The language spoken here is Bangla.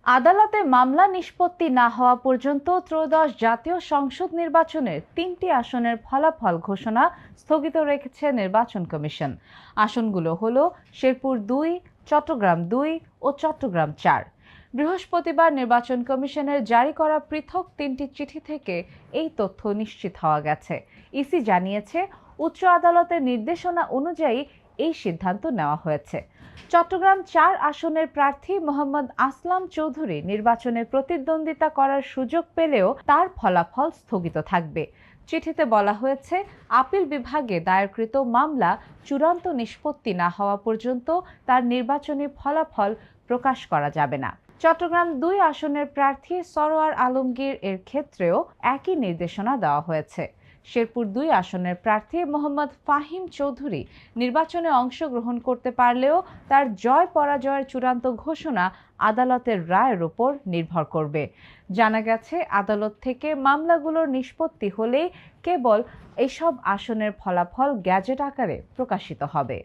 আদালতে মামলা নিষ্পত্তি না হওয়া পর্যন্ত ত্রয়োদশ জাতীয় সংসদ নির্বাচনের ৩টি আসনের ফলাফল ঘোষণা স্থগিত রেখেছে নির্বাচন কমিশন। আসনগুলো হল শেরপুর ২, চট্টগ্রাম ২ ও চট্টগ্রাম ৪। বৃহস্পতিবার নির্বাচন কমিশনের জারি করা পৃথক ৩টি চিঠি থেকে এই তথ্য নিশ্চিত হওয়া গেছে। ইসি জানিয়েছে, উচ্চ আদালতের নির্দেশনা অনুযায়ী এই সিদ্ধান্ত নেওয়া হয়েছে। চট্টগ্রাম ৪ আসনের প্রার্থী মোহাম্মদ আসলাম চৌধুরী নির্বাচনে প্রতিদ্বন্দ্বিতা করার সুযোগ পেলেও তার ফলাফল স্থগিত থাকবে। চিঠিতে বলা হয়েছে, আপিল বিভাগে দায়েরকৃত মামলা চূড়ান্ত নিষ্পত্তি না হওয়া পর্যন্ত তার নির্বাচনী ফলাফল প্রকাশ করা যাবে না। চট্টগ্রাম ২ আসনের প্রার্থী সরোয়ার আলমগীর এর ক্ষেত্রেও একই নির্দেশনা দেওয়া হয়েছে। শেরপুর ২ আসনের প্রার্থী মোহাম্মদ ফাহিম চৌধুরী নির্বাচনে অংশগ্রহণ করতে পারলেও তার জয় পরাজয়ের চূড়ান্ত ঘোষণা আদালতের রায়ের উপর নির্ভর করবে। জানা গেছে, আদালত থেকে মামলাগুলোর নিষ্পত্তি হলেই কেবল এসব আসনের ফলাফল গ্যাজেট আকারে প্রকাশিত হবে।